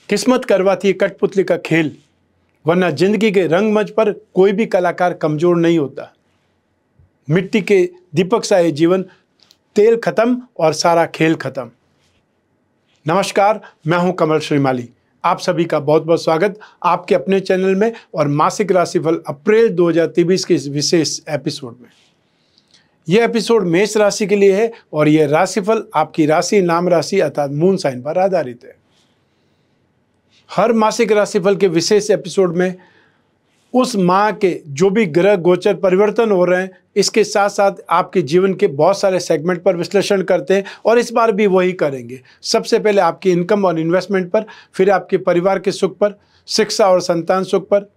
किस्मत करवाती है कठपुतली का खेल, वरना जिंदगी के रंगमंच पर कोई भी कलाकार कमजोर नहीं होता। मिट्टी के दीपक सा ये जीवन, तेल खत्म और सारा खेल खत्म। नमस्कार, मैं हूं कमल श्रीमाली। आप सभी का बहुत बहुत स्वागत आपके अपने चैनल में और मासिक राशिफल अप्रैल 2023 के इस विशेष एपिसोड में। यह एपिसोड मेष राशि के लिए है और यह राशिफल आपकी राशि, नाम राशि अर्थात मून साइन पर आधारित है। हर मासिक राशिफल के विशेष एपिसोड में उस माह के जो भी ग्रह गोचर परिवर्तन हो रहे हैं, इसके साथ साथ आपके जीवन के बहुत सारे सेगमेंट पर विश्लेषण करते हैं और इस बार भी वही करेंगे। सबसे पहले आपकी इनकम और इन्वेस्टमेंट पर, फिर आपके परिवार के सुख पर, शिक्षा और संतान सुख पर,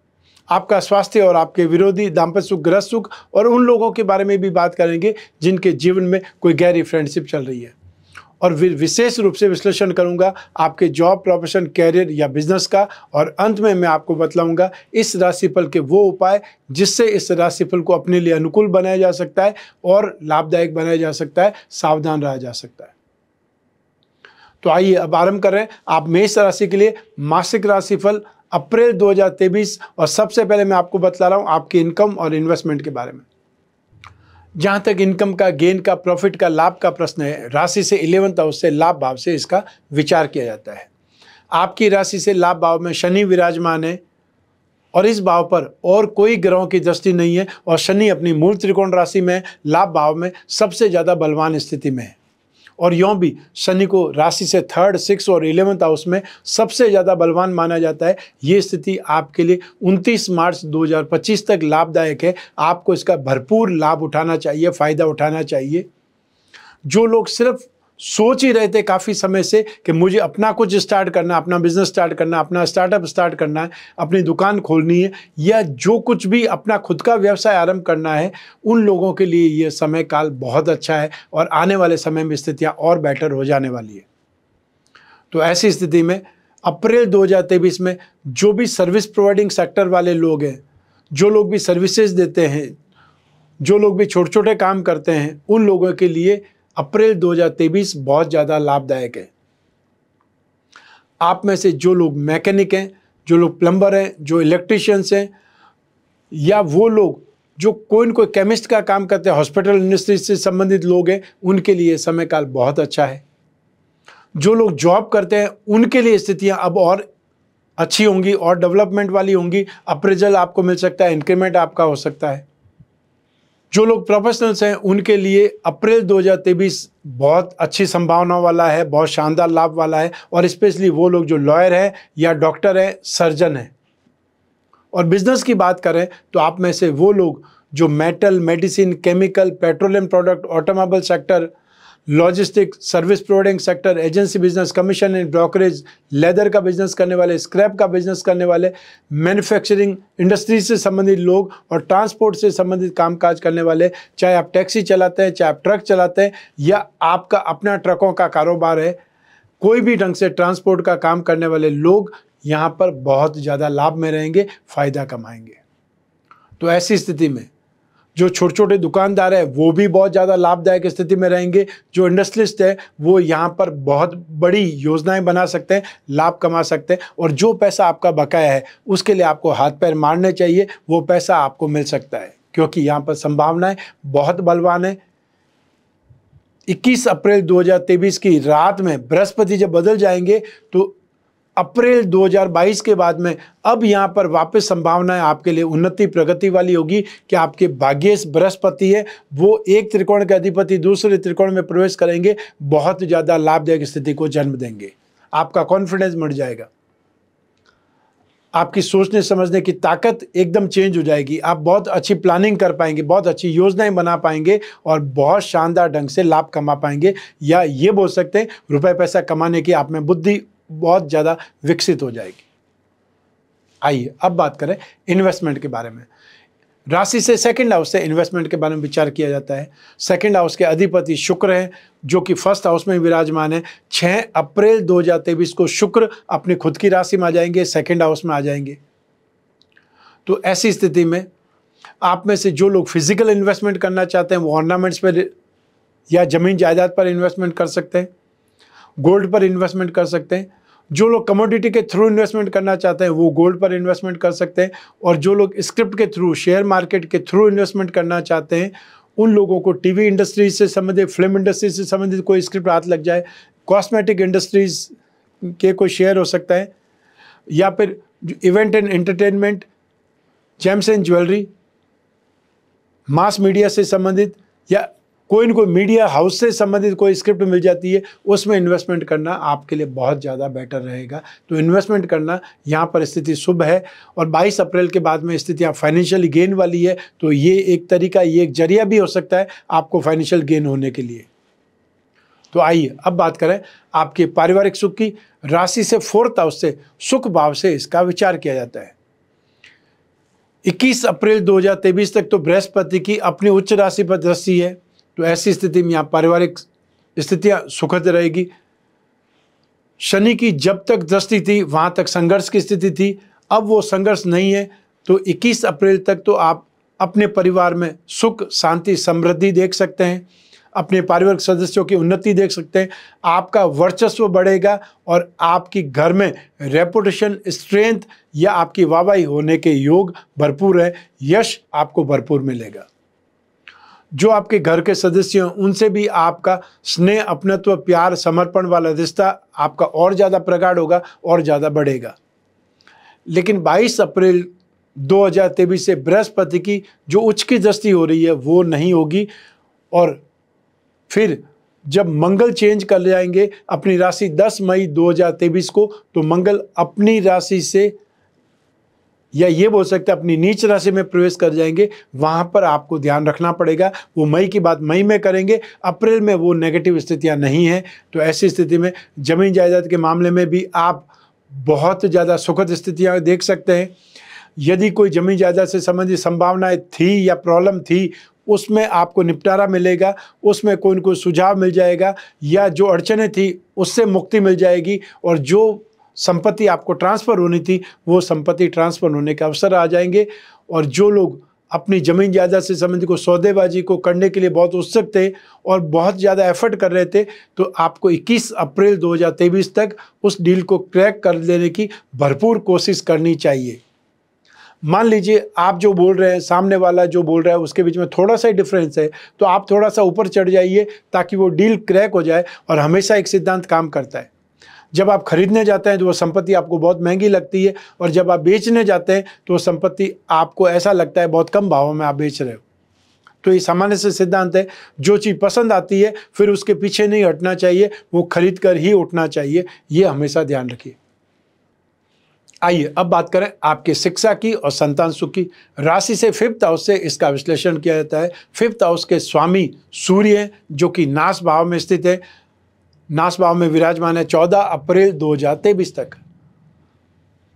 आपका स्वास्थ्य और आपके विरोधी दाम्पत्य सुख, गृह सुख और उन लोगों के बारे में भी बात करेंगे जिनके जीवन में कोई गहरी फ्रेंडशिप चल रही है। और विशेष रूप से विश्लेषण करूंगा आपके जॉब, प्रोफेशन, कैरियर या बिजनेस का। और अंत में मैं आपको बतलाऊंगा इस राशिफल के वो उपाय जिससे इस राशिफल को अपने लिए अनुकूल बनाया जा सकता है और लाभदायक बनाया जा सकता है, सावधान रहा जा सकता है। तो आइए अब आरंभ कर रहे हैं आप मेष राशि के लिए मासिक राशिफल अप्रैल 2023। और सबसे पहले मैं आपको बतला रहा हूं आपकी इनकम और इन्वेस्टमेंट के बारे में। जहां तक इनकम का, गेन का, प्रॉफिट का, लाभ का प्रश्न है, राशि से 11th हाउस से लाभ भाव से इसका विचार किया जाता है। आपकी राशि से लाभ भाव में शनि विराजमान है और इस भाव पर और कोई ग्रहों की दृष्टि नहीं है और शनि अपनी मूल त्रिकोण राशि में लाभ भाव में सबसे ज़्यादा बलवान स्थिति में है। और यों भी शनि को राशि से 3rd, 6th और 11th हाउस में सबसे ज़्यादा बलवान माना जाता है। ये स्थिति आपके लिए 29 मार्च 2025 तक लाभदायक है। आपको इसका भरपूर लाभ उठाना चाहिए, फ़ायदा उठाना चाहिए। जो लोग सिर्फ सोच ही रहे थे काफ़ी समय से कि मुझे अपना कुछ स्टार्ट करना, अपना बिजनेस स्टार्ट करना, अपना स्टार्टअप स्टार्ट करना है, अपनी दुकान खोलनी है या जो कुछ भी अपना खुद का व्यवसाय आरंभ करना है, उन लोगों के लिए ये समय काल बहुत अच्छा है और आने वाले समय में स्थितियाँ और बेटर हो जाने वाली है। तो ऐसी स्थिति में अप्रैल 2023 में जो भी सर्विस प्रोवाइडिंग सेक्टर वाले लोग हैं, जो लोग भी सर्विसेज देते हैं, जो लोग भी छोटे छोटे काम करते हैं, उन लोगों के लिए अप्रैल 2023 बहुत ज़्यादा लाभदायक है। आप में से जो लोग मैकेनिक हैं, जो लोग प्लम्बर हैं, जो इलेक्ट्रिशियंस हैं या वो लोग जो कोई न कोई केमिस्ट का काम करते हैं, हॉस्पिटल इंडस्ट्री से संबंधित लोग हैं, उनके लिए समय काल बहुत अच्छा है। जो लोग जॉब करते हैं उनके लिए स्थितियां अब और अच्छी होंगी और डेवलपमेंट वाली होंगी। अप्रेजल आपको मिल सकता है, इंक्रीमेंट आपका हो सकता है। जो लोग प्रोफेशनल्स हैं उनके लिए अप्रैल 2023 बहुत अच्छी संभावना वाला है, बहुत शानदार लाभ वाला है। और स्पेशली वो लोग जो लॉयर हैं या डॉक्टर हैं, सर्जन हैं। और बिजनेस की बात करें तो आप में से वो लोग जो metal, medicine, chemical, petroleum product, automobile sector, logistic, service providing sector, agency business, commission and brokerage, leather का बिजनेस करने वाले, स्क्रैप का बिजनेस करने वाले, मैन्युफैक्चरिंग इंडस्ट्री से संबंधित लोग और ट्रांसपोर्ट से संबंधित कामकाज करने वाले, चाहे आप टैक्सी चलाते हैं, चाहे आप ट्रक चलाते हैं या आपका अपना ट्रकों का कारोबार है, कोई भी ढंग से ट्रांसपोर्ट का काम करने वाले लोग यहाँ पर बहुत ज़्यादा लाभ में रहेंगे, फ़ायदा कमाएंगे। तो ऐसी स्थिति में जो छोटे छोटे दुकानदार है वो भी बहुत ज़्यादा लाभदायक स्थिति में रहेंगे। जो इंडस्ट्रियलिस्ट है वो यहाँ पर बहुत बड़ी योजनाएं बना सकते हैं, लाभ कमा सकते हैं। और जो पैसा आपका बकाया है उसके लिए आपको हाथ पैर मारने चाहिए, वो पैसा आपको मिल सकता है क्योंकि यहाँ पर संभावनाएं बहुत बलवान है। 21 अप्रैल 2023 की रात में बृहस्पति जब बदल जाएंगे तो अप्रैल 2022 के बाद में अब यहाँ पर वापस संभावनाएं आपके लिए उन्नति प्रगति वाली होगी कि आपके भाग्येश बृहस्पति है वो एक त्रिकोण के अधिपति दूसरे त्रिकोण में प्रवेश करेंगे, बहुत ज़्यादा लाभदायक स्थिति को जन्म देंगे। आपका कॉन्फिडेंस बढ़ जाएगा, आपकी सोचने समझने की ताकत एकदम चेंज हो जाएगी। आप बहुत अच्छी प्लानिंग कर पाएंगे, बहुत अच्छी योजनाएं बना पाएंगे और बहुत शानदार ढंग से लाभ कमा पाएंगे। या ये बोल सकते हैं रुपए पैसा कमाने की आप में बुद्धि बहुत ज़्यादा विकसित हो जाएगी। आइए अब बात करें इन्वेस्टमेंट के बारे में। राशि से 2nd हाउस से इन्वेस्टमेंट के बारे में विचार किया जाता है। 2nd हाउस के अधिपति शुक्र हैं जो कि 1st हाउस में विराजमान है। 6 अप्रैल 2023 को शुक्र अपनी खुद की राशि में आ जाएंगे, 2nd हाउस में आ जाएंगे। तो ऐसी स्थिति में आप में से जो लोग फिजिकल इन्वेस्टमेंट करना चाहते हैं वो ऑर्नामेंट्स पर या ज़मीन जायदाद पर इन्वेस्टमेंट कर सकते हैं, गोल्ड पर इन्वेस्टमेंट कर सकते हैं। जो लोग कमोडिटी के थ्रू इन्वेस्टमेंट करना चाहते हैं वो गोल्ड पर इन्वेस्टमेंट कर सकते हैं, और जो लोग स्क्रिप्ट के थ्रू, शेयर मार्केट के थ्रू इन्वेस्टमेंट करना चाहते हैं उन लोगों को टीवी इंडस्ट्री से संबंधित, फिल्म इंडस्ट्री से संबंधित कोई स्क्रिप्ट हाथ लग जाए, कॉस्मेटिक इंडस्ट्रीज के कोई शेयर हो सकता है, या फिर event and entertainment, James and jewellery, mass media से संबंधित, या कोई न कोई मीडिया हाउस से संबंधित कोई स्क्रिप्ट मिल जाती है, उसमें इन्वेस्टमेंट करना आपके लिए बहुत ज़्यादा बेटर रहेगा। तो इन्वेस्टमेंट करना यहाँ पर स्थिति शुभ है, और 22 अप्रैल के बाद में स्थितियाँ फाइनेंशियली गेन वाली है। तो ये एक तरीका, ये एक जरिया भी हो सकता है आपको फाइनेंशियल गेन होने के लिए। तो आइए अब बात करें आपके पारिवारिक सुख की। राशि से 4th हाउस से, सुख भाव से इसका विचार किया जाता है। 21 अप्रैल 2023 तक तो बृहस्पति की अपनी उच्च राशि पर दृष्टि है, तो ऐसी स्थिति में यहाँ पारिवारिक स्थितियाँ सुखद रहेगी। शनि की जब तक दृष्टि थी वहाँ तक संघर्ष की स्थिति थी, अब वो संघर्ष नहीं है। तो 21 अप्रैल तक तो आप अपने परिवार में सुख, शांति, समृद्धि देख सकते हैं, अपने पारिवारिक सदस्यों की उन्नति देख सकते हैं, आपका वर्चस्व बढ़ेगा और आपकी घर में रेपुटेशन, स्ट्रेंथ या आपकी वाहवाही होने के योग भरपूर है। यश आपको भरपूर मिलेगा। जो आपके घर के सदस्य हैं उनसे भी आपका स्नेह, अपनत्व, प्यार, समर्पण वाला रिश्ता आपका और ज़्यादा प्रगाढ़ होगा और ज़्यादा बढ़ेगा। लेकिन 22 अप्रैल 2023 से बृहस्पति की जो उच्च की दृष्टि हो रही है वो नहीं होगी, और फिर जब मंगल चेंज कर जाएंगे अपनी राशि 10 मई 2023 को, तो मंगल अपनी राशि से, या ये बोल सकते हैं अपनी नीच राशि में प्रवेश कर जाएंगे। वहाँ पर आपको ध्यान रखना पड़ेगा। वो मई की बात मई में करेंगे, अप्रैल में वो नेगेटिव स्थितियाँ नहीं हैं। तो ऐसी स्थिति में जमीन जायदाद के मामले में भी आप बहुत ज़्यादा सुखद स्थितियाँ देख सकते हैं। यदि कोई जमीन जायदाद से संबंधित संभावनाएं थी या प्रॉब्लम थी, उसमें आपको निपटारा मिलेगा, उसमें कोई न कोई सुझाव मिल जाएगा, या जो अड़चनें थी उससे मुक्ति मिल जाएगी, और जो संपत्ति आपको ट्रांसफ़र होनी थी वो संपत्ति ट्रांसफ़र होने के अवसर आ जाएंगे। और जो लोग अपनी ज़मीन जायदाद से संबंधित को सौदेबाजी को करने के लिए बहुत उत्सुक थे और बहुत ज़्यादा एफर्ट कर रहे थे, तो आपको 21 अप्रैल 2023 तक उस डील को क्रैक कर लेने की भरपूर कोशिश करनी चाहिए। मान लीजिए आप जो बोल रहे हैं, सामने वाला जो बोल रहा है, उसके बीच में थोड़ा सा ही डिफरेंस है, तो आप थोड़ा सा ऊपर चढ़ जाइए ताकि वो डील क्रैक हो जाए। और हमेशा एक सिद्धांत काम करता है, जब आप खरीदने जाते हैं तो वो संपत्ति आपको बहुत महंगी लगती है, और जब आप बेचने जाते हैं तो वो संपत्ति आपको ऐसा लगता है बहुत कम भाव में आप बेच रहे हो। तो ये सामान्य से सिद्धांत है, जो चीज़ पसंद आती है फिर उसके पीछे नहीं हटना चाहिए, वो खरीद कर ही उठना चाहिए। ये हमेशा ध्यान रखिए। आइए अब बात करें आपके शिक्षा की और संतान सुख की। राशि से 5th हाउस से इसका विश्लेषण किया जाता है। 5th हाउस के स्वामी सूर्य हैं, जो कि नाश भाव में स्थित है, नाश भाव में विराजमान है 14 अप्रैल 2023 तक।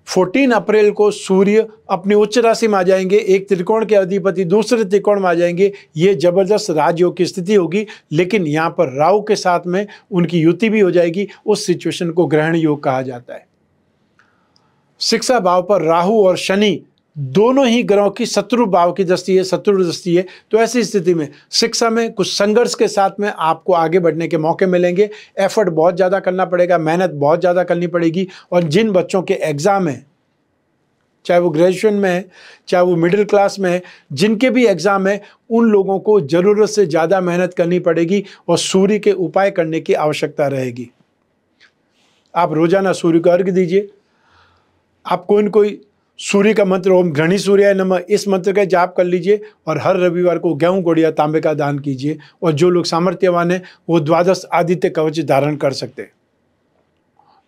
14 अप्रैल को सूर्य अपनी उच्च राशि में आ जाएंगे, एक त्रिकोण के अधिपति दूसरे त्रिकोण में आ जाएंगे। ये जबरदस्त राजयोग की स्थिति होगी, लेकिन यहाँ पर राहु के साथ में उनकी युति भी हो जाएगी। उस सिचुएशन को ग्रहण योग कहा जाता है। शिक्षा भाव पर राहु और शनि दोनों ही ग्रहों की शत्रु भाव की दृष्टि है, शत्रु दृष्टि है। तो ऐसी स्थिति में शिक्षा में कुछ संघर्ष के साथ में आपको आगे बढ़ने के मौके मिलेंगे। एफर्ट बहुत ज़्यादा करना पड़ेगा, मेहनत बहुत ज़्यादा करनी पड़ेगी। और जिन बच्चों के एग्ज़ाम हैं, चाहे वो ग्रेजुएशन में है, चाहे वो मिडिल क्लास में है, जिनके भी एग्ज़ाम है, उन लोगों को ज़रूरत से ज़्यादा मेहनत करनी पड़ेगी और सूर्य के उपाय करने की आवश्यकता रहेगी। आप रोज़ाना सूर्य को अर्घ्य दीजिए। आप कोई न कोई सूर्य का मंत्र, ओम घृणी सूर्याय नमः, इस मंत्र का जाप कर लीजिए और हर रविवार को गेहूं, गुड़ या तांबे का दान कीजिए। और जो लोग सामर्थ्यवान हैं वो 12 आदित्य कवच धारण कर सकते हैं।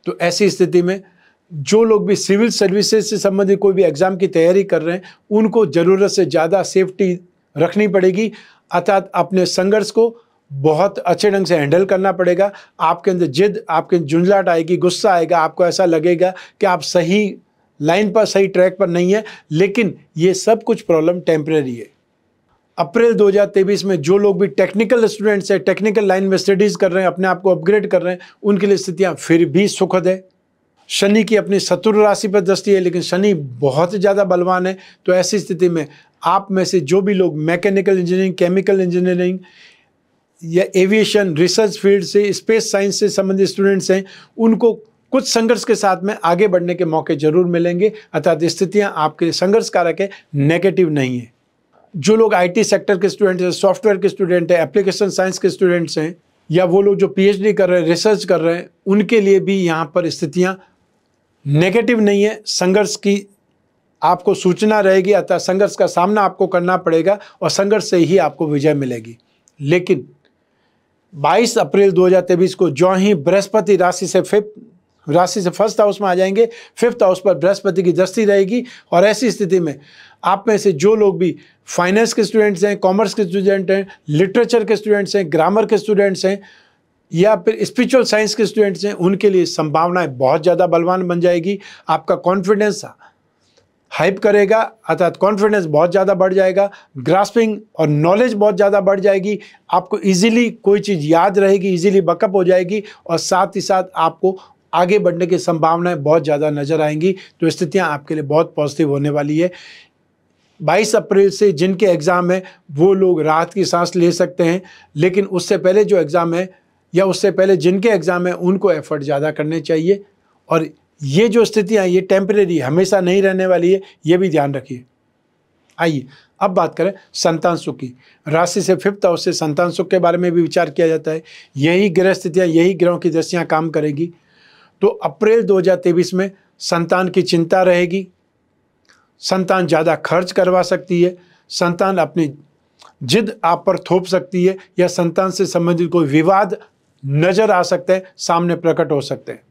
तो ऐसी स्थिति में जो लोग भी सिविल सर्विसेज से संबंधित कोई भी एग्जाम की तैयारी कर रहे हैं, उनको ज़रूरत से ज़्यादा सेफ्टी रखनी पड़ेगी, अर्थात अपने संघर्ष को बहुत अच्छे ढंग से हैंडल करना पड़ेगा। आपके अंदर जिद, आपके झुंझलाहट आएगी, गुस्सा आएगा, आपको ऐसा लगेगा कि आप सही लाइन पर, सही ट्रैक पर नहीं है। लेकिन ये सब कुछ प्रॉब्लम टेम्परेरी है। अप्रैल 2023 में जो लोग भी टेक्निकल स्टूडेंट्स हैं, टेक्निकल लाइन में स्टडीज़ कर रहे हैं, अपने आप को अपग्रेड कर रहे हैं, उनके लिए स्थितियाँ फिर भी सुखद है। शनि की अपनी शत्रु राशि पर दृष्टि है, लेकिन शनि बहुत ज़्यादा बलवान है। तो ऐसी स्थिति में आप में से जो भी लोग मैकेनिकल इंजीनियरिंग, केमिकल इंजीनियरिंग या एविएशन, रिसर्च फील्ड से, स्पेस साइंस से संबंधित स्टूडेंट्स हैं, उनको कुछ संघर्ष के साथ में आगे बढ़ने के मौके जरूर मिलेंगे, अर्थात स्थितियां आपके लिए संघर्ष कारक है, नेगेटिव नहीं है। जो लोग आईटी सेक्टर के स्टूडेंट हैं, सॉफ्टवेयर के स्टूडेंट हैं, एप्लीकेशन साइंस के स्टूडेंट्स हैं, या वो लोग जो पीएचडी कर रहे हैं, रिसर्च कर रहे हैं, उनके लिए भी यहाँ पर स्थितियाँ नेगेटिव नहीं है। संघर्ष की आपको सूचना रहेगी, अतः संघर्ष का सामना आपको करना पड़ेगा और संघर्ष से ही आपको विजय मिलेगी। लेकिन 22 अप्रैल 2023 को जो ही बृहस्पति राशि से फर्स्ट हाउस में आ जाएंगे, फिफ्थ हाउस पर बृहस्पति की दृष्टि रहेगी, और ऐसी स्थिति में आप में से जो लोग भी फाइनेंस के स्टूडेंट्स हैं, कॉमर्स के स्टूडेंट हैं, लिटरेचर के स्टूडेंट्स हैं, ग्रामर के स्टूडेंट्स हैं, या फिर स्पिरिचुअल साइंस के स्टूडेंट्स हैं, उनके लिए संभावनाएं बहुत ज़्यादा बलवान बन जाएगी। आपका कॉन्फिडेंस हाइप करेगा, अर्थात कॉन्फिडेंस बहुत ज़्यादा बढ़ जाएगा, ग्रास्पिंग और नॉलेज बहुत ज़्यादा बढ़ जाएगी, आपको इजीली कोई चीज़ याद रहेगी, इजीली बकअप हो जाएगी, और साथ ही साथ आपको आगे बढ़ने की संभावनाएं बहुत ज़्यादा नजर आएंगी। तो स्थितियां आपके लिए बहुत पॉजिटिव होने वाली है। 22 अप्रैल से जिनके एग्ज़ाम है वो लोग राहत की सांस ले सकते हैं, लेकिन उससे पहले जो एग्ज़ाम है या उससे पहले जिनके एग्ज़ाम है उनको एफर्ट ज़्यादा करने चाहिए। और ये जो स्थितियाँ ये टेम्परेरी, हमेशा नहीं रहने वाली है, ये भी ध्यान रखिए। आइए अब बात करें संतान सुख की। राशि से फिफ्थ हाउस से संतान सुख के बारे में भी विचार किया जाता है। यही ग्रह स्थितियाँ, यही ग्रहों की दृष्टियाँ काम करेगी। तो अप्रैल 2023 में संतान की चिंता रहेगी, संतान ज़्यादा खर्च करवा सकती है, संतान अपनी जिद आप पर थोप सकती है, या संतान से संबंधित कोई विवाद नजर आ सकते हैं, सामने प्रकट हो सकते हैं।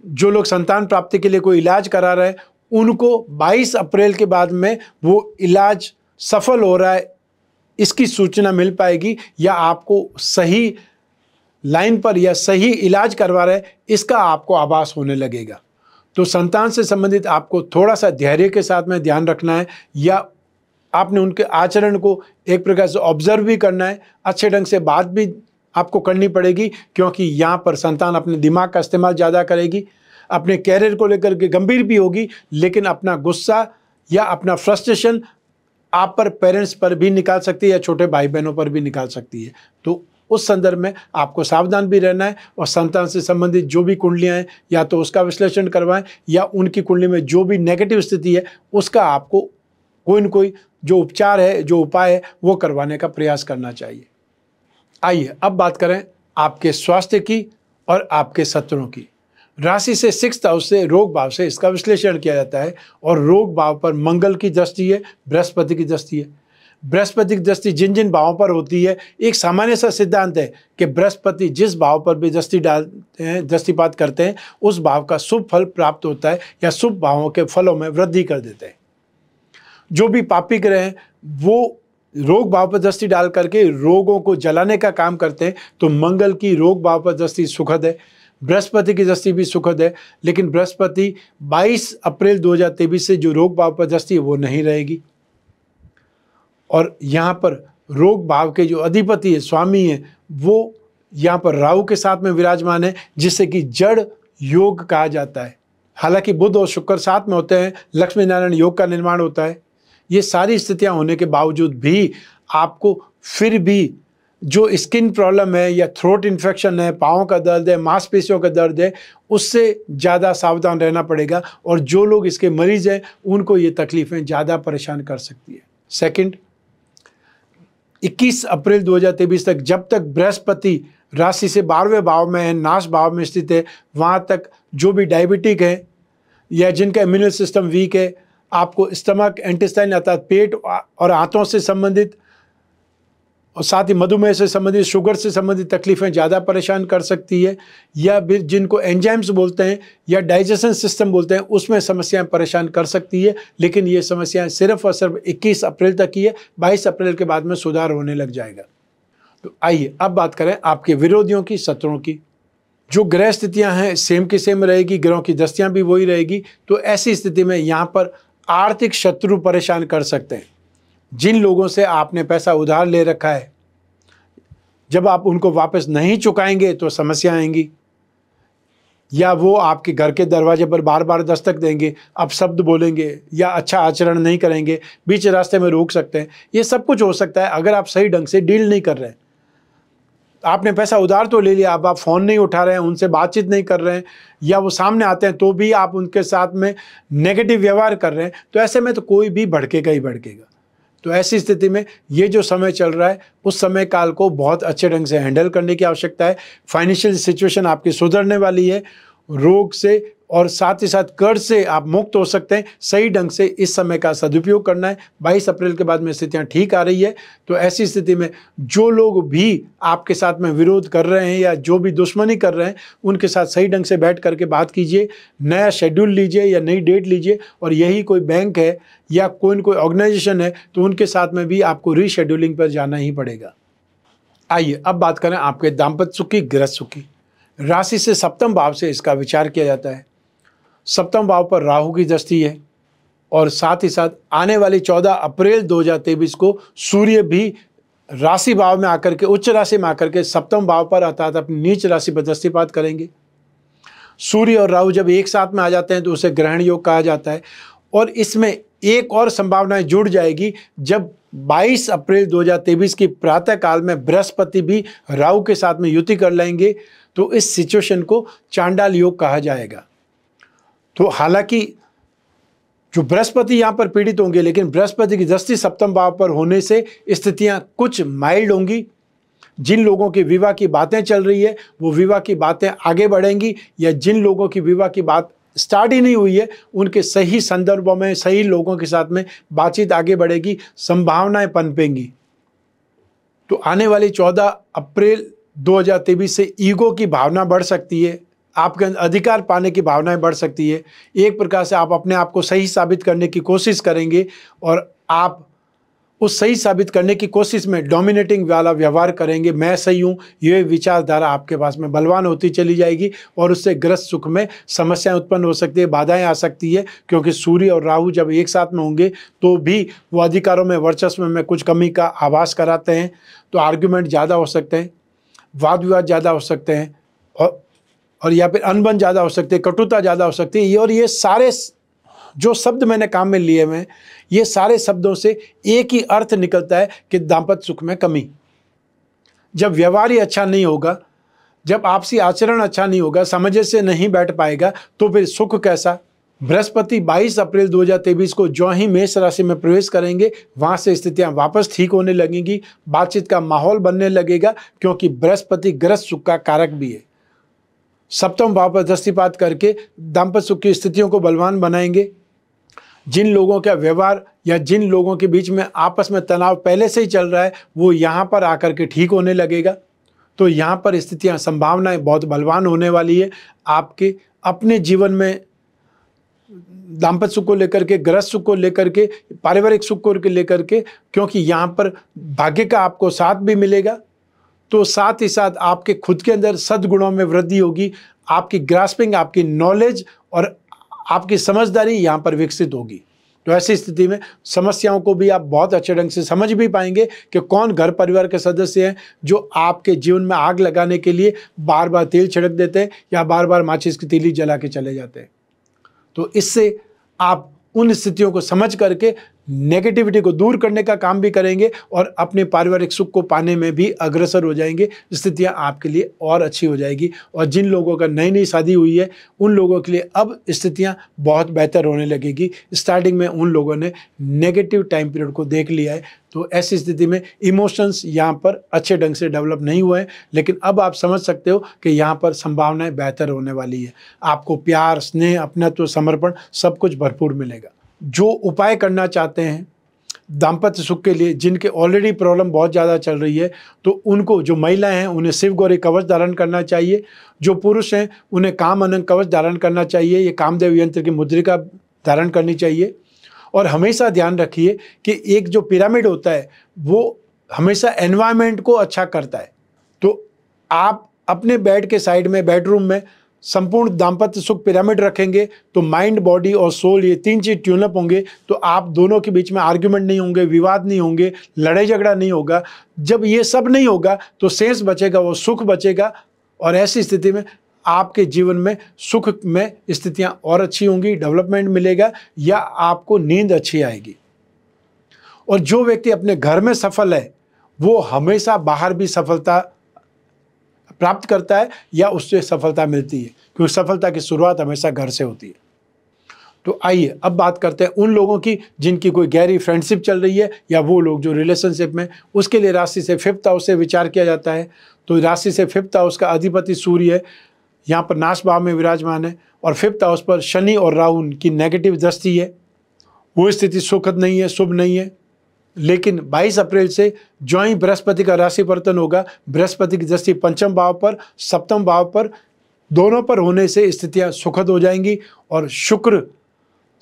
जो लोग संतान प्राप्ति के लिए कोई इलाज करा रहे हैं उनको 22 अप्रैल के बाद में वो इलाज सफल हो रहा है इसकी सूचना मिल पाएगी, या आपको सही लाइन पर या सही इलाज करवा रहे हैं इसका आपको आभास होने लगेगा। तो संतान से संबंधित आपको थोड़ा सा धैर्य के साथ में ध्यान रखना है, या आपने उनके आचरण को एक प्रकार से ऑब्जर्व भी करना है, अच्छे ढंग से बात भी आपको करनी पड़ेगी, क्योंकि यहाँ पर संतान अपने दिमाग का इस्तेमाल ज़्यादा करेगी, अपने कैरियर को लेकर के गंभीर भी होगी, लेकिन अपना गुस्सा या अपना फ्रस्ट्रेशन आप पर, पेरेंट्स पर भी निकाल सकती है, या छोटे भाई बहनों पर भी निकाल सकती है। तो उस संदर्भ में आपको सावधान भी रहना है, और संतान से संबंधित जो भी कुंडलियाँ हैं या तो उसका विश्लेषण करवाएं, या उनकी कुंडली में जो भी नेगेटिव स्थिति है उसका आपको कोई न कोई जो उपचार है, जो उपाय है, वो करवाने का प्रयास करना चाहिए। आइए अब बात करें आपके स्वास्थ्य की और आपके शत्रुओं की। राशि से सिक्स्थ हाउस से रोग भाव से इसका विश्लेषण किया जाता है, और रोग भाव पर मंगल की दृष्टि है, बृहस्पति की दृष्टि है। बृहस्पति की दृष्टि जिन जिन भावों पर होती है, एक सामान्य सा सिद्धांत है कि बृहस्पति जिस भाव पर भी दृष्टि डालते हैं, दृष्टिपात करते हैं, उस भाव का शुभ फल प्राप्त होता है, या शुभ भावों के फलों में वृद्धि कर देते हैं। जो भी पापी ग्रह हैं वो रोग भाव पर दृष्टि डाल करके रोगों को जलाने का काम करते हैं। तो मंगल की रोग भाव पर दृष्टि सुखद है, बृहस्पति की दृष्टि भी सुखद है, लेकिन बृहस्पति 22 अप्रैल 2023 से जो रोग भाव पर दृष्टि है वो नहीं रहेगी। और यहाँ पर रोग भाव के जो अधिपति है, स्वामी है, वो यहाँ पर राहु के साथ में विराजमान है, जिससे कि जड़ योग कहा जाता है। हालांकि बुध और शुक्र साथ में होते हैं, लक्ष्मी नारायण योग का निर्माण होता है। ये सारी स्थितियाँ होने के बावजूद भी आपको फिर भी जो स्किन प्रॉब्लम है, या थ्रोट इन्फेक्शन है, पाँव का दर्द है, मांसपेशियों का दर्द है, उससे ज़्यादा सावधान रहना पड़ेगा। और जो लोग इसके मरीज हैं उनको ये तकलीफ़ें ज़्यादा परेशान कर सकती है। सेकंड, 21 अप्रैल 2023 तक जब तक बृहस्पति राशि से 12वें भाव में है, नाश भाव में स्थित है, वहाँ तक जो भी डायबिटिक है या जिनका इम्यून सिस्टम वीक है, आपको स्टमक, इंटेस्टाइन अर्थात पेट और आंतों से संबंधित, और साथ ही मधुमेह से संबंधित, शुगर से संबंधित तकलीफ़ें ज़्यादा परेशान कर सकती है, या फिर जिनको एंजाइम्स बोलते हैं या डाइजेशन सिस्टम बोलते हैं उसमें समस्याएं परेशान कर सकती है। लेकिन ये समस्याएं सिर्फ और सिर्फ 21 अप्रैल तक ही है, 22 अप्रैल के बाद में सुधार होने लग जाएगा। तो आइए अब बात करें आपके विरोधियों की, शत्रुओं की। जो ग्रह स्थितियाँ हैं सेम की सेम रहेगी, ग्रहों की दृष्टियाँ भी वही रहेगी। तो ऐसी स्थिति में यहाँ पर आर्थिक शत्रु परेशान कर सकते हैं। जिन लोगों से आपने पैसा उधार ले रखा है, जब आप उनको वापस नहीं चुकाएंगे तो समस्या आएंगी, या वो आपके घर के दरवाजे पर बार बार दस्तक देंगे, अपशब्द बोलेंगे, या अच्छा आचरण नहीं करेंगे, बीच रास्ते में रोक सकते हैं। ये सब कुछ हो सकता है अगर आप सही ढंग से डील नहीं कर रहे हैं। आपने पैसा उधार तो ले लिया, अब आप फ़ोन नहीं उठा रहे हैं, उनसे बातचीत नहीं कर रहे हैं, या वो सामने आते हैं तो भी आप उनके साथ में नेगेटिव व्यवहार कर रहे हैं, तो ऐसे में तो कोई भी भड़केगा ही भड़केगा। तो ऐसी स्थिति में ये जो समय चल रहा है, उस समय काल को बहुत अच्छे ढंग से हैंडल करने की आवश्यकता है। फाइनेंशियल सिचुएशन आपकी सुधरने वाली है, रोग से और साथ ही साथ कर्ज से आप मुक्त हो सकते हैं। सही ढंग से इस समय का सदुपयोग करना है। 22 अप्रैल के बाद में स्थितियां ठीक आ रही है, तो ऐसी स्थिति में जो लोग भी आपके साथ में विरोध कर रहे हैं या जो भी दुश्मनी कर रहे हैं, उनके साथ सही ढंग से बैठ करके बात कीजिए, नया शेड्यूल लीजिए या नई डेट लीजिए, और यही कोई बैंक है या कोई ऑर्गेनाइजेशन है तो उनके साथ में भी आपको रीशेड्यूलिंग पर जाना ही पड़ेगा। आइए अब बात करें आपके दाम्पत्य सुख की, गृहस्थ सुख की। राशि से सप्तम भाव से इसका विचार किया जाता है। सप्तम भाव पर राहु की दृष्टि है, और साथ ही साथ आने वाली 14 अप्रैल 2023 को सूर्य भी राशि भाव में आकर के, उच्च राशि में आकर के सप्तम भाव पर अर्थात अपनी नीच राशि पर दृष्टिपात करेंगे। सूर्य और राहु जब एक साथ में आ जाते हैं तो उसे ग्रहण योग कहा जाता है। और इसमें एक और संभावनाएं जुड़ जाएगी, जब 22 अप्रैल 2023 की प्रातः काल में बृहस्पति भी राहु के साथ में युति कर लेंगे, तो इस सिचुएशन को चांडाल योग कहा जाएगा। तो हालांकि जो बृहस्पति यहाँ पर पीड़ित होंगे, लेकिन बृहस्पति की दृष्टि सप्तम भाव पर होने से स्थितियां कुछ माइल्ड होंगी। जिन लोगों की विवाह की बातें चल रही है वो विवाह की बातें आगे बढ़ेंगी, या जिन लोगों की विवाह की बात स्टार्ट ही नहीं हुई है उनके सही संदर्भों में सही लोगों के साथ में बातचीत आगे बढ़ेगी, संभावनाएं पनपेंगी। तो आने वाली 14 अप्रैल 2023 से ईगो की भावना बढ़ सकती है, आपके अधिकार पाने की भावनाएं बढ़ सकती है। एक प्रकार से आप अपने आप को सही साबित करने की कोशिश करेंगे, और आप उस सही साबित करने की कोशिश में डोमिनेटिंग वाला व्यवहार करेंगे, मैं सही हूँ, ये विचारधारा आपके पास में बलवान होती चली जाएगी, और उससे गृहस्थ सुख में समस्याएं उत्पन्न हो सकती है, बाधाएं आ सकती है। क्योंकि सूर्य और राहु जब एक साथ में होंगे तो भी वो अधिकारों में, वर्चस्व में कुछ कमी का आभास कराते हैं, तो आर्ग्यूमेंट ज़्यादा हो सकते हैं, वाद विवाद ज़्यादा हो सकते हैं, और या फिर अनबन ज़्यादा हो सकती है, कटुता ज़्यादा हो सकती है। और ये सारे जो शब्द मैंने काम में लिए हुए हैं, ये सारे शब्दों से एक ही अर्थ निकलता है कि दाम्पत्य सुख में कमी। जब व्यवहार ही अच्छा नहीं होगा, जब आपसी आचरण अच्छा नहीं होगा, समझ से नहीं बैठ पाएगा, तो फिर सुख कैसा। बृहस्पति 22 अप्रैल 2023 को जो ही मेष राशि में प्रवेश करेंगे, वहाँ से स्थितियाँ वापस ठीक होने लगेंगी, बातचीत का माहौल बनने लगेगा, क्योंकि बृहस्पति गृहस्थ सुख का कारक भी है। सप्तम भाव पर दृष्टिपात करके दाम्पत्य सुख की स्थितियों को बलवान बनाएंगे। जिन लोगों का व्यवहार या जिन लोगों के बीच में आपस में तनाव पहले से ही चल रहा है, वो यहाँ पर आकर के ठीक होने लगेगा। तो यहाँ पर स्थितियाँ, संभावनाएं बहुत बलवान होने वाली है आपके अपने जीवन में, दाम्पत्य सुख को लेकर के, गृहस्थ सुख को लेकर के, पारिवारिक सुख को लेकर के, क्योंकि यहाँ पर भाग्य का आपको साथ भी मिलेगा। तो साथ ही साथ आपके खुद के अंदर सद्गुणों में वृद्धि होगी, आपकी ग्रास्पिंग, आपकी नॉलेज और आपकी समझदारी यहाँ पर विकसित होगी। तो ऐसी स्थिति में समस्याओं को भी आप बहुत अच्छे ढंग से समझ भी पाएंगे कि कौन घर परिवार के सदस्य हैं जो आपके जीवन में आग लगाने के लिए बार बार तेल छिड़क देते हैं या बार बार माचिस की तीली जला के चले जाते हैं। तो इससे आप उन स्थितियों को समझ करके नेगेटिविटी को दूर करने का काम भी करेंगे और अपने पारिवारिक सुख को पाने में भी अग्रसर हो जाएंगे। स्थितियां आपके लिए और अच्छी हो जाएगी। और जिन लोगों का नई नई शादी हुई है उन लोगों के लिए अब स्थितियां बहुत बेहतर होने लगेगी। स्टार्टिंग में उन लोगों ने नेगेटिव टाइम पीरियड को देख लिया है, तो ऐसी स्थिति में इमोशंस यहाँ पर अच्छे ढंग से डेवलप नहीं हुए हैं, लेकिन अब आप समझ सकते हो कि यहाँ पर संभावनाएं बेहतर होने वाली है। आपको प्यार, स्नेह, अपनत्व, समर्पण सब कुछ भरपूर मिलेगा। जो उपाय करना चाहते हैं दाम्पत्य सुख के लिए, जिनके ऑलरेडी प्रॉब्लम बहुत ज़्यादा चल रही है, तो उनको, जो महिलाएं हैं उन्हें शिव गौरी कवच धारण करना चाहिए। जो पुरुष हैं उन्हें काम अनंग कवच धारण करना चाहिए। ये कामदेव यंत्र की मुद्रिका धारण करनी चाहिए। और हमेशा ध्यान रखिए कि एक जो पिरामिड होता है वो हमेशा एनवायरनमेंट को अच्छा करता है। तो आप अपने बेड के साइड में, बेडरूम में संपूर्ण दाम्पत्य सुख पिरामिड रखेंगे तो माइंड, बॉडी और सोल, ये तीन चीज ट्यूनअप होंगे। तो आप दोनों के बीच में आर्ग्यूमेंट नहीं होंगे, विवाद नहीं होंगे, लड़ाई झगड़ा नहीं होगा। जब ये सब नहीं होगा तो शेष बचेगा वो सुख बचेगा। और ऐसी स्थिति में आपके जीवन में सुख में स्थितियां और अच्छी होंगी, डेवलपमेंट मिलेगा या आपको नींद अच्छी आएगी। और जो व्यक्ति अपने घर में सफल है वो हमेशा बाहर भी सफलता प्राप्त करता है या उससे सफलता मिलती है, क्योंकि सफलता की शुरुआत हमेशा घर से होती है। तो आइए अब बात करते हैं उन लोगों की जिनकी कोई गहरी फ्रेंडशिप चल रही है, या वो लोग जो रिलेशनशिप में, उसके लिए राशि से 5th हाउस से विचार किया जाता है। तो राशि से 5th हाउस का अधिपति सूर्य है, यहाँ पर नाश भाव में विराजमान है, और 5th हाउस पर शनि और राहु की नेगेटिव दृष्टि है। वो स्थिति सुखद नहीं है, शुभ नहीं है। लेकिन 22 अप्रैल से जो ही बृहस्पति का राशि परिवर्तन होगा, बृहस्पति की दृष्टि 5th भाव पर, 7th भाव पर, दोनों पर होने से स्थितियां सुखद हो जाएंगी। और शुक्र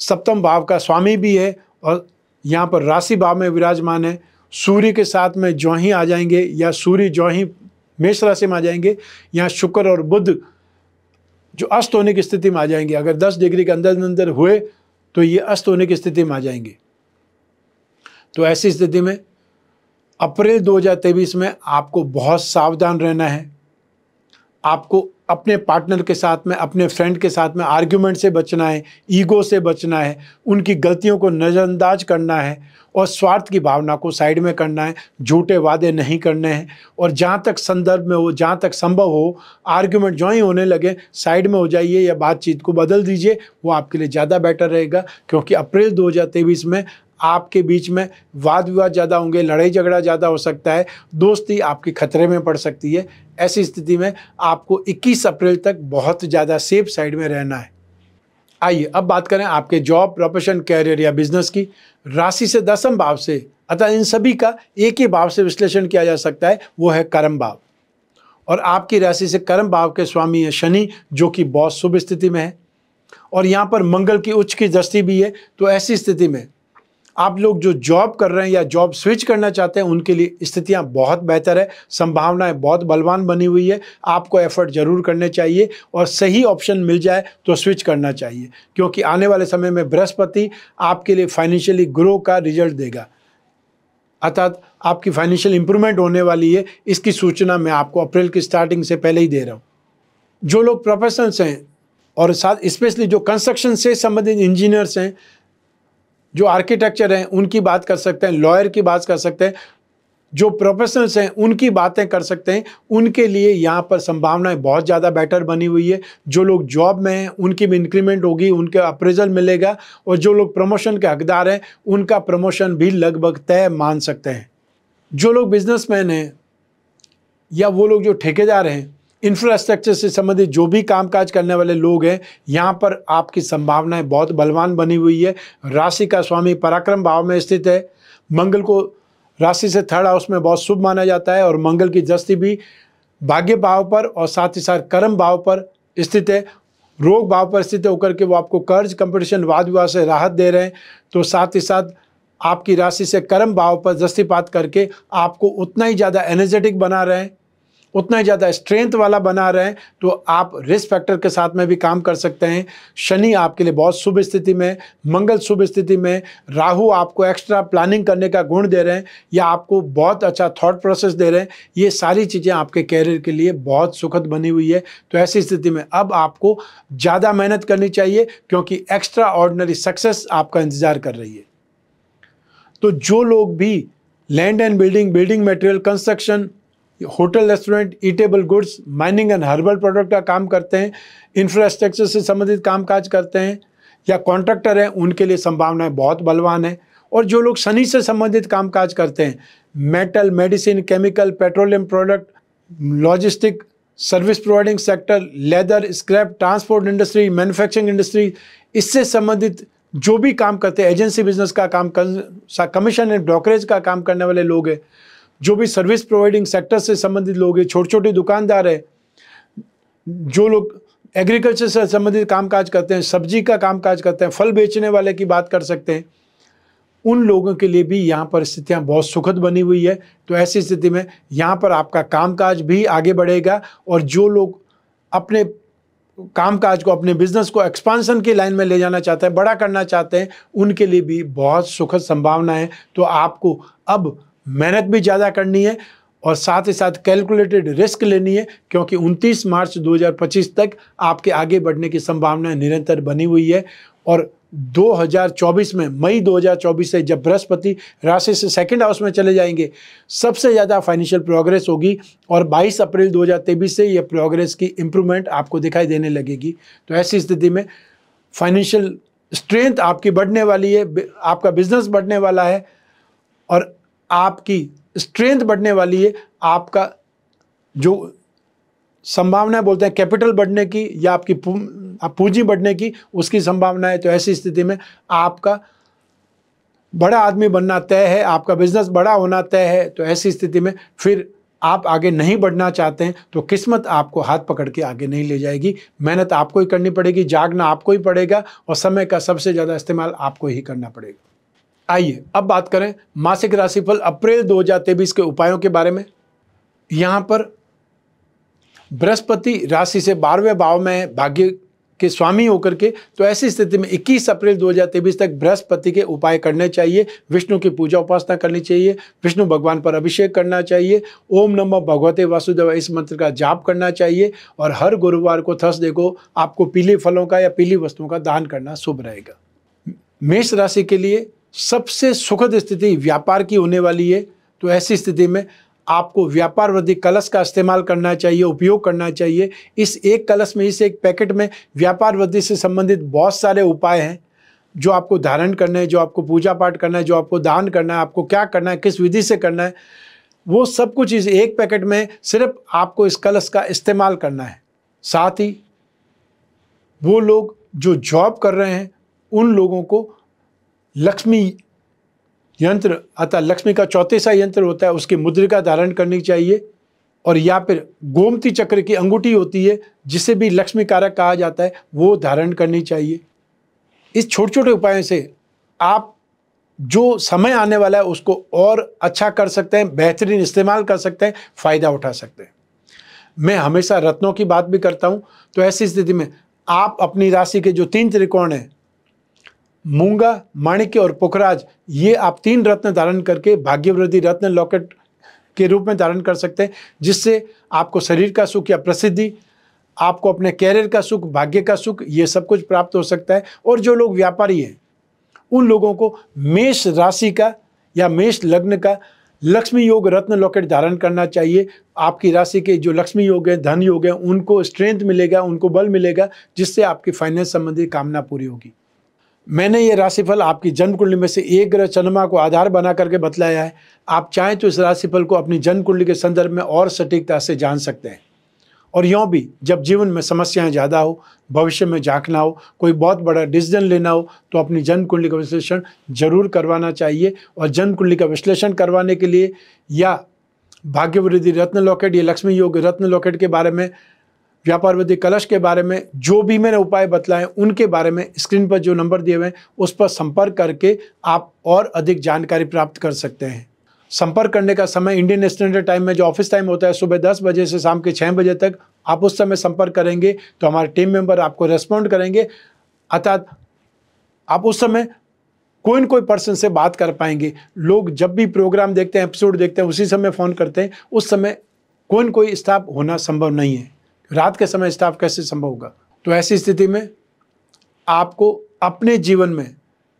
7th भाव का स्वामी भी है और यहाँ पर राशि भाव में विराजमान है। सूर्य के साथ में जो ही आ जाएंगे, या सूर्य जो ही मेष राशि में आ जाएंगे, यहाँ शुक्र और बुध जो अस्त होने की स्थिति में आ जाएंगे। अगर 10 डिग्री के अंदर अंदर हुए तो ये अस्त होने की स्थिति में आ जाएंगे। तो ऐसी स्थिति में अप्रैल 2023 में आपको बहुत सावधान रहना है। आपको अपने पार्टनर के साथ में, अपने फ्रेंड के साथ में आर्ग्यूमेंट से बचना है, ईगो से बचना है, उनकी गलतियों को नज़रअंदाज करना है और स्वार्थ की भावना को साइड में करना है, झूठे वादे नहीं करने हैं। और जहाँ तक संदर्भ में हो, जहाँ तक संभव हो, आर्ग्यूमेंट जो ही होने लगे साइड में हो जाइए या बातचीत को बदल दीजिए, वो आपके लिए ज़्यादा बेटर रहेगा। क्योंकि अप्रैल 2023 में आपके बीच में वाद विवाद ज़्यादा होंगे, लड़ाई झगड़ा ज़्यादा हो सकता है, दोस्ती आपकी खतरे में पड़ सकती है। ऐसी स्थिति में आपको 21 अप्रैल तक बहुत ज़्यादा सेफ साइड में रहना है। आइए अब बात करें आपके जॉब, प्रोफेशन, कैरियर या बिजनेस की। राशि से 10th भाव से, अतः इन सभी का एक ही भाव से विश्लेषण किया जा सकता है, वो है कर्म भाव। और आपकी राशि से कर्म भाव के स्वामी है शनि, जो कि बहुत शुभ स्थिति में है, और यहाँ पर मंगल की उच्च की दृष्टि भी है। तो ऐसी स्थिति में आप लोग जो जॉब कर रहे हैं या जॉब स्विच करना चाहते हैं, उनके लिए स्थितियां बहुत बेहतर है, संभावनाएं बहुत बलवान बनी हुई है। आपको एफर्ट जरूर करने चाहिए और सही ऑप्शन मिल जाए तो स्विच करना चाहिए, क्योंकि आने वाले समय में बृहस्पति आपके लिए फाइनेंशियली ग्रो का रिजल्ट देगा, अर्थात आपकी फाइनेंशियल इंप्रूवमेंट होने वाली है। इसकी सूचना मैं आपको अप्रैल की स्टार्टिंग से पहले ही दे रहा हूँ। जो लोग प्रोफेशनल्स हैं और साथ स्पेशली जो कंस्ट्रक्शन से संबंधित इंजीनियर्स हैं, जो आर्किटेक्चर हैं, उनकी बात कर सकते हैं, लॉयर की बात कर सकते हैं, जो प्रोफेशनल्स हैं उनकी बातें कर सकते हैं। उनके लिए यहाँ पर संभावनाएं बहुत ज़्यादा बेटर बनी हुई है। जो लोग जॉब में हैं उनकी भी इंक्रीमेंट होगी, उनका अप्रेजल मिलेगा, और जो लोग प्रमोशन के हकदार हैं उनका प्रमोशन भी लगभग तय मान सकते हैं। जो लोग बिजनेसमैन हैं या वो लोग जो ठेकेदार हैं, इंफ्रास्ट्रक्चर से संबंधित जो भी कामकाज करने वाले लोग हैं, यहाँ पर आपकी संभावनाएं बहुत बलवान बनी हुई है। राशि का स्वामी पराक्रम भाव में स्थित है। मंगल को राशि से 3rd हाउस में बहुत शुभ माना जाता है, और मंगल की दृष्टि भी भाग्य भाव पर और साथ ही साथ कर्म भाव पर स्थित है। रोग भाव पर स्थित होकर के वो आपको कर्ज, कंपटीशन, वाद विवाद से राहत दे रहे हैं। तो साथ ही साथ आपकी राशि से कर्म भाव पर दृष्टिपात करके आपको उतना ही ज़्यादा एनर्जेटिक बना रहे हैं, उतना ही ज़्यादा स्ट्रेंथ वाला बना रहे हैं। तो आप रिस्क फैक्टर के साथ में भी काम कर सकते हैं। शनि आपके लिए बहुत शुभ स्थिति में, मंगल शुभ स्थिति में, राहु आपको एक्स्ट्रा प्लानिंग करने का गुण दे रहे हैं या आपको बहुत अच्छा थॉट प्रोसेस दे रहे हैं। ये सारी चीज़ें आपके कैरियर के लिए बहुत सुखद बनी हुई है। तो ऐसी स्थिति में अब आपको ज़्यादा मेहनत करनी चाहिए, क्योंकि एक्स्ट्रा ऑर्डिनरी सक्सेस आपका इंतज़ार कर रही है। तो जो लोग भी land and building, building material, construction, hotel, restaurant, eatable goods, mining and herbal product का काम करते हैं, इंफ्रास्ट्रक्चर से संबंधित कामकाज करते हैं या कॉन्ट्रैक्टर हैं, उनके लिए संभावनाएं बहुत बलवान है। और जो लोग शनि से संबंधित कामकाज करते हैं, metal, medicine, chemical, petroleum product, logistic, service providing sector, leather, scrap, transport industry, manufacturing industry, इससे संबंधित जो भी काम करते हैं, एजेंसी बिजनेस का काम, कमीशन एंड ब्रोकरेज का काम करने वाले लोग हैं, जो भी सर्विस प्रोवाइडिंग सेक्टर से संबंधित लोग हैं, छोटे छोटे दुकानदार हैं, जो लोग एग्रीकल्चर से संबंधित कामकाज करते हैं, सब्जी का कामकाज करते हैं, फल बेचने वाले की बात कर सकते हैं, उन लोगों के लिए भी यहाँ पर स्थितियाँ बहुत सुखद बनी हुई है। तो ऐसी स्थिति में यहाँ पर आपका कामकाज भी आगे बढ़ेगा, और जो लोग अपने कामकाज को, अपने बिजनेस को एक्सपांशन की लाइन में ले जाना चाहते हैं, बड़ा करना चाहते हैं, उनके लिए भी बहुत सुखद संभावना है। तो आपको अब मेहनत भी ज़्यादा करनी है और साथ ही साथ कैलकुलेटेड रिस्क लेनी है, क्योंकि 29 मार्च 2025 तक आपके आगे बढ़ने की संभावना निरंतर बनी हुई है। और 2024 में, मई 2024 से जब बृहस्पति राशि से सेकंड हाउस में चले जाएंगे, सबसे ज़्यादा फाइनेंशियल प्रोग्रेस होगी और 22 अप्रैल 2023 से ये प्रोग्रेस की इम्प्रूवमेंट आपको दिखाई देने लगेगी। तो ऐसी स्थिति में फाइनेंशियल स्ट्रेंथ आपकी बढ़ने वाली है, आपका बिजनेस बढ़ने वाला है और आपकी स्ट्रेंथ बढ़ने वाली है। आपका जो संभावना बोलते हैं कैपिटल बढ़ने की या आपकी पूंजी बढ़ने की, उसकी संभावना है। तो ऐसी स्थिति में आपका बड़ा आदमी बनना तय है, आपका बिजनेस बड़ा होना तय है। तो ऐसी स्थिति में फिर आप आगे नहीं बढ़ना चाहते हैं तो किस्मत आपको हाथ पकड़ के आगे नहीं ले जाएगी। मेहनत आपको ही करनी पड़ेगी, जागना आपको ही पड़ेगा और समय का सबसे ज़्यादा इस्तेमाल आपको ही करना पड़ेगा। आइए अब बात करें मासिक राशिफल अप्रैल 2023 के उपायों के बारे में। यहाँ पर बृहस्पति राशि से 12वें भाव में भाग्य के स्वामी होकर के, तो ऐसी स्थिति में 21 अप्रैल 2023 तक बृहस्पति के उपाय करने चाहिए। विष्णु की पूजा उपासना करनी चाहिए, विष्णु भगवान पर अभिषेक करना चाहिए, ओम नमः भगवते वासुदेव इस मंत्र का जाप करना चाहिए और हर गुरुवार को थर्सडे को आपको पीले फलों का या पीली वस्तुओं का दान करना शुभ रहेगा। मेष राशि के लिए सबसे सुखद स्थिति व्यापार की होने वाली है। तो ऐसी स्थिति में आपको व्यापार वृद्धि कलश का इस्तेमाल करना चाहिए, उपयोग करना चाहिए। इस एक कलश में, इस एक पैकेट में व्यापार वृद्धि से संबंधित बहुत सारे उपाय हैं जो आपको धारण करना है, जो आपको पूजा पाठ करना है, जो आपको दान करना है, आपको क्या करना है, किस विधि से करना है, वो सब कुछ इस एक पैकेट में सिर्फ आपको इस कलश का इस्तेमाल करना है। साथ ही वो लोग जो जॉब कर रहे हैं उन लोगों को लक्ष्मी यंत्र अतः लक्ष्मी का चौथेसा यंत्र होता है, उसकी मुद्रिका धारण करनी चाहिए और या फिर गोमती चक्र की अंगूठी होती है जिसे भी लक्ष्मी कारक कहा जाता है, वो धारण करनी चाहिए। इस छोटे छोटे उपायों से आप जो समय आने वाला है उसको और अच्छा कर सकते हैं, बेहतरीन इस्तेमाल कर सकते हैं, फ़ायदा उठा सकते हैं। मैं हमेशा रत्नों की बात भी करता हूँ। तो ऐसी स्थिति में आप अपनी राशि के जो 3 त्रिकोण हैं, मूंगा, माणिक्य और पुखराज, ये आप 3 रत्न धारण करके भाग्यवृद्धि रत्न लॉकेट के रूप में धारण कर सकते हैं, जिससे आपको शरीर का सुख या प्रसिद्धि, आपको अपने कैरियर का सुख, भाग्य का सुख, ये सब कुछ प्राप्त हो सकता है। और जो लोग व्यापारी हैं उन लोगों को मेष राशि का या मेष लग्न का लक्ष्मी योग रत्न लॉकेट धारण करना चाहिए। आपकी राशि के जो लक्ष्मी योग हैं, धन योग हैं, उनको स्ट्रेंथ मिलेगा, उनको बल मिलेगा, जिससे आपकी फाइनेंस संबंधी कामना पूरी होगी। मैंने ये राशिफल आपकी जन्म कुंडली में से एक ग्रह चंद्रमा को आधार बना करके बतलाया है। आप चाहें तो इस राशिफल को अपनी जन्म कुंडली के संदर्भ में और सटीकता से जान सकते हैं। और यूँ भी जब जीवन में समस्याएं ज़्यादा हो, भविष्य में झांकना हो, कोई बहुत बड़ा डिसीजन लेना हो, तो अपनी जन्म कुंडली का विश्लेषण जरूर करवाना चाहिए। और जन्म कुंडली का विश्लेषण करवाने के लिए या भाग्यवृद्धि रत्न लॉकेट या लक्ष्मी योग रत्न लॉकेट के बारे में, व्यापार वृद्धि कलश के बारे में, जो भी मैंने उपाय बतलाए उनके बारे में स्क्रीन पर जो नंबर दिए हुए हैं उस पर संपर्क करके आप और अधिक जानकारी प्राप्त कर सकते हैं। संपर्क करने का समय इंडियन स्टैंडर्ड टाइम में जो ऑफिस टाइम होता है सुबह 10 बजे से शाम के 6 बजे तक, आप उस समय संपर्क करेंगे तो हमारे टीम मेंबर आपको रेस्पॉन्ड करेंगे। अर्थात आप उस समय कोई न कोई पर्सन से बात कर पाएंगे। लोग जब भी प्रोग्राम देखते हैं, एपिसोड देखते हैं, उसी समय फ़ोन करते हैं। उस समय कोई न कोई स्टाफ होना संभव नहीं है। रात के समय स्टाफ कैसे संभव होगा? तो ऐसी स्थिति में आपको अपने जीवन में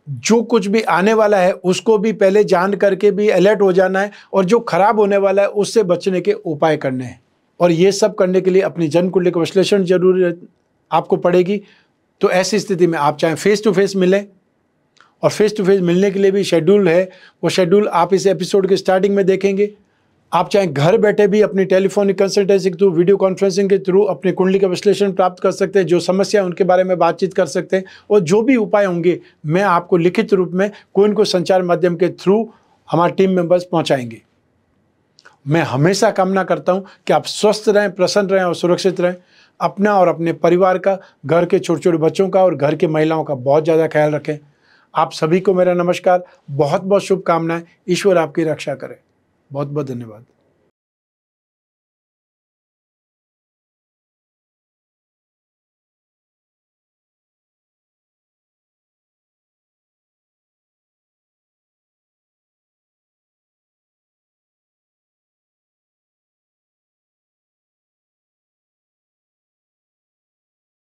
जो कुछ भी आने वाला है उसको भी पहले जान करके भी अलर्ट हो जाना है और जो खराब होने वाला है उससे बचने के उपाय करने हैं। और ये सब करने के लिए अपनी जन्म कुंडली का विश्लेषण जरूर आपको पड़ेगी। तो ऐसी स्थिति में आप चाहे फेस टू फेस मिलें, और फेस टू फेस मिलने के लिए भी शेड्यूल है, वो शेड्यूल आप इस एपिसोड के स्टार्टिंग में देखेंगे। आप चाहे घर बैठे भी अपनी टेलीफोनिक कंसल्टेंसी के थ्रू, वीडियो कॉन्फ्रेंसिंग के थ्रू अपनी कुंडली का विश्लेषण प्राप्त कर सकते हैं, जो समस्या उनके बारे में बातचीत कर सकते हैं। और जो भी उपाय होंगे मैं आपको लिखित रूप में कोई न कोई संचार माध्यम के थ्रू हमारे टीम मेंबर्स पहुंचाएंगे। मैं हमेशा कामना करता हूं कि आप स्वस्थ रहें, प्रसन्न रहें और सुरक्षित रहें। अपना और अपने परिवार का, घर के छोटे छोटे बच्चों का और घर की महिलाओं का बहुत ज़्यादा ख्याल रखें। आप सभी को मेरा नमस्कार, बहुत बहुत शुभकामनाएं। ईश्वर आपकी रक्षा करे। बहुत बहुत धन्यवाद।